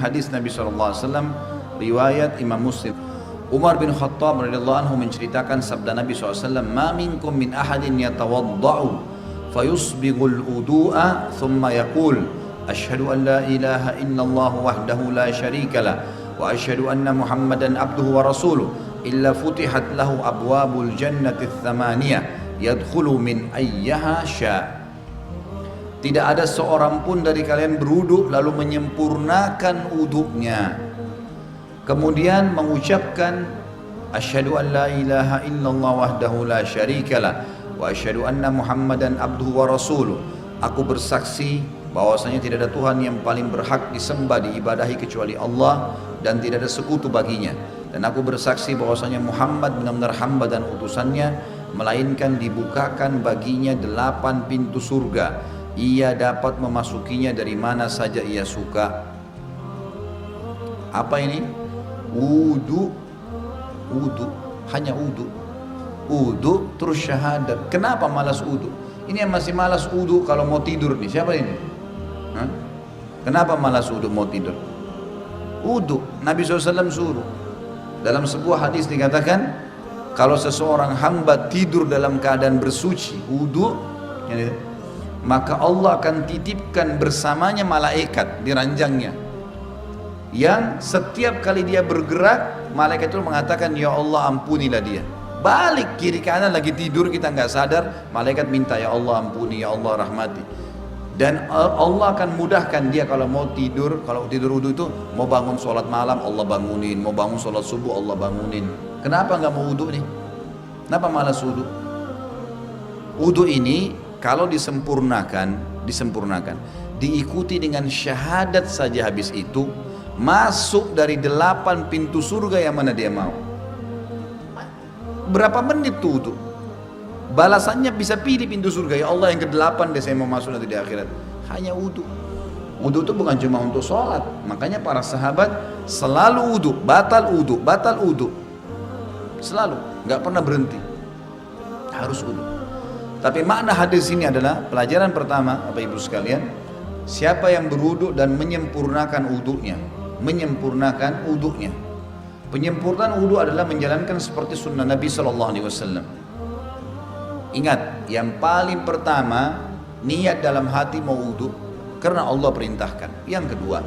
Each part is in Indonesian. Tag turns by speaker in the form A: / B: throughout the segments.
A: hadis Nabi SAW, riwayat Imam Muslim. Umar bin Khattab radhiyallahu anhu menceritakan sabda Nabi SAW, "Ma minkum min ahadin yatawadda'u fayusbighul wudu'a thumma yaqul asyhadu an la ilaha illallah wahdahu la syarika lah wa asyhadu anna Muhammadan abduhu wa rasuluh illa futihat lahu abwabul jannati tsamaniyah yadkhulu min ayyaha sya." Tidak ada seorang pun dari kalian berwudu lalu menyempurnakan wudunya, kemudian mengucapkan asyhadu an la ilaha illallah wahdahu la syarikalah wa asyhadu anna Muhammadan abduhu wa rasuluh. Aku bersaksi bahwasanya tidak ada Tuhan yang paling berhak disembah diibadahi kecuali Allah dan tidak ada sekutu baginya, dan aku bersaksi bahwasanya Muhammad benar-benar hamba dan utusannya, melainkan dibukakan baginya 8 pintu surga, ia dapat memasukinya dari mana saja ia suka. Apa ini? Wudu, hanya wudu terus syahadat. Kenapa malas wudu? Ini yang masih malas wudu kalau mau tidur nih, siapa ini? Hah? Kenapa malas wudu mau tidur? Wudu, Nabi SAW suruh. Dalam sebuah hadis dikatakan, kalau seseorang hamba tidur dalam keadaan bersuci, wudu, maka Allah akan titipkan bersamanya malaikat di ranjangnya, yang setiap kali dia bergerak, malaikat itu mengatakan, ya Allah ampunilah dia. Balik kiri kanan lagi tidur kita nggak sadar, malaikat minta, ya Allah ampuni, ya Allah rahmati. Dan Allah akan mudahkan dia kalau mau tidur, kalau tidur wudu itu mau bangun sholat malam Allah bangunin, mau bangun sholat subuh Allah bangunin. Kenapa nggak mau wudu nih? Kenapa malas wudu? Wudu ini kalau disempurnakan, diikuti dengan syahadat saja, habis itu masuk dari 8 pintu surga yang mana dia mau. Berapa menit tuh wudu? Balasannya bisa pilih pintu surga, ya Allah yang ke-8 deh saya mau masuk nanti di akhirat. Hanya wudu. Wudu itu bukan cuma untuk sholat, makanya para sahabat selalu wudu, batal wudu, selalu, nggak pernah berhenti, harus wudu. Tapi makna hadis ini adalah pelajaran pertama, Bapak Ibu sekalian, siapa yang berwudu dan menyempurnakan wudunya, penyempurnaan wudu adalah menjalankan seperti sunnah Nabi SAW. Ingat, yang paling pertama niat dalam hati mau wudu karena Allah perintahkan. Yang kedua,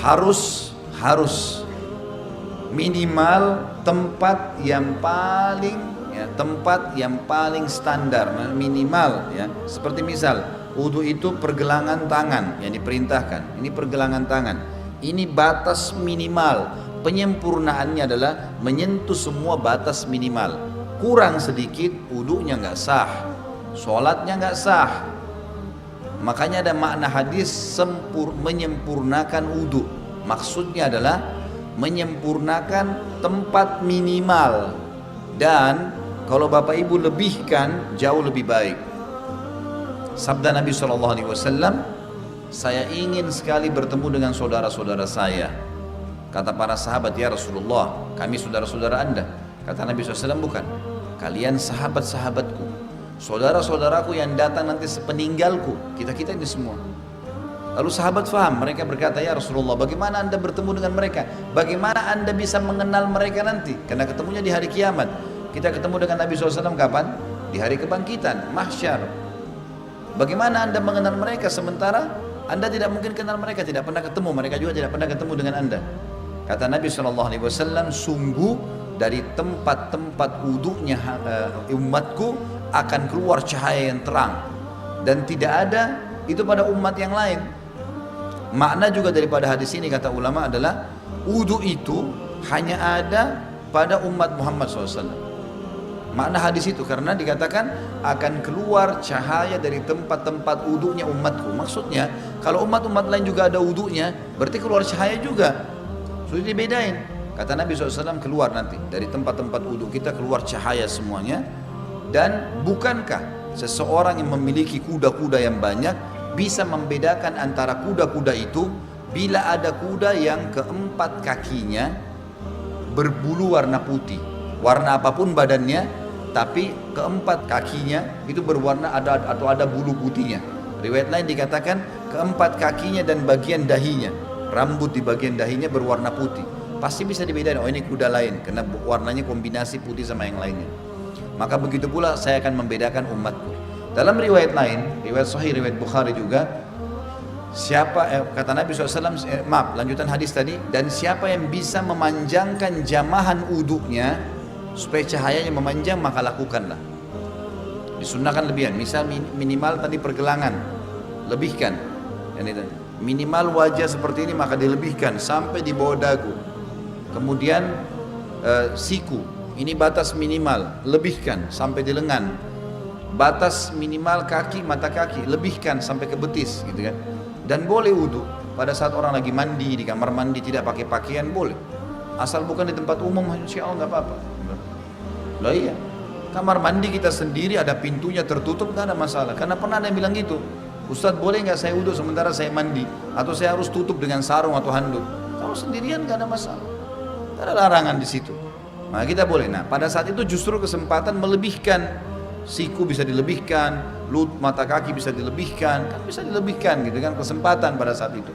A: harus minimal tempat yang paling standar, minimal ya. Seperti misal wudu itu pergelangan tangan yang diperintahkan. Ini pergelangan tangan. Ini batas minimal. Penyempurnaannya adalah menyentuh semua batas minimal. Kurang sedikit wudunya nggak sah, sholatnya nggak sah. Makanya ada makna hadis menyempurnakan wudu. Maksudnya adalah menyempurnakan tempat minimal, dan kalau Bapak Ibu lebihkan jauh lebih baik. Sabda Nabi SAW, saya ingin sekali bertemu dengan saudara-saudara saya. Kata para sahabat, ya Rasulullah, kami saudara-saudara Anda. Kata Nabi SAW, bukan, kalian sahabat-sahabatku, saudara-saudaraku yang datang nanti sepeninggalku, kita ini semua. Lalu sahabat faham, mereka berkata, ya Rasulullah, bagaimana Anda bertemu dengan mereka? Bagaimana Anda bisa mengenal mereka nanti? Karena ketemunya di hari kiamat. Kita ketemu dengan Nabi SAW kapan? Di hari kebangkitan, mahsyar. Bagaimana Anda mengenal mereka sementara Anda tidak mungkin kenal mereka, tidak pernah ketemu, mereka juga tidak pernah ketemu dengan Anda? Kata Nabi SAW, sungguh dari tempat-tempat wudunya umatku akan keluar cahaya yang terang, dan tidak ada itu pada umat yang lain. Makna juga daripada hadis ini kata ulama adalah wudu itu hanya ada pada umat Muhammad SAW. Makna hadis itu karena dikatakan akan keluar cahaya dari tempat-tempat wudunya umatku. Maksudnya kalau umat-umat lain juga ada wudunya, berarti keluar cahaya juga. Sudah dibedain. Kata Nabi SAW, keluar nanti dari tempat-tempat wudu kita keluar cahaya semuanya. Dan bukankah seseorang yang memiliki kuda-kuda yang banyak bisa membedakan antara kuda-kuda itu bila ada kuda yang keempat kakinya berbulu warna putih, warna apapun badannya, tapi keempat kakinya itu berwarna ada bulu putihnya. Riwayat lain dikatakan keempat kakinya dan bagian dahinya rambut di bagian dahinya berwarna putih, pasti bisa dibedakan, oh ini kuda lain, karena warnanya kombinasi putih sama yang lainnya. Maka begitu pula saya akan membedakan umatku. Dalam riwayat lain, riwayat Sahih, riwayat Bukhari juga, kata Nabi SAW, lanjutan hadis tadi, dan siapa yang bisa memanjangkan jamahan uduknya supaya cahayanya memanjang, maka lakukanlah. Disunnahkan lebihan, misal minimal tadi pergelangan, lebihkan. Minimal wajah seperti ini maka dilebihkan sampai di bawah dagu. Kemudian siku, ini batas minimal, lebihkan sampai di lengan. Batas minimal kaki, mata kaki, lebihkan sampai ke betis, gitu kan. Dan boleh wudhu pada saat orang lagi mandi, di kamar mandi tidak pakai pakaian boleh, asal bukan di tempat umum, insya Allah nggak apa-apa. Lah iya, kamar mandi kita sendiri ada pintunya tertutup nggak ada masalah. Karena pernah ada yang bilang gitu, Ustadz boleh nggak saya wudhu sementara saya mandi, atau saya harus tutup dengan sarung atau handuk? Kalau sendirian nggak ada masalah, nggak ada larangan di situ. Nah kita boleh. Nah pada saat itu justru kesempatan melebihkan. Siku bisa dilebihkan, mata kaki bisa dilebihkan, kan bisa dilebihkan gitu kan, kesempatan pada saat itu.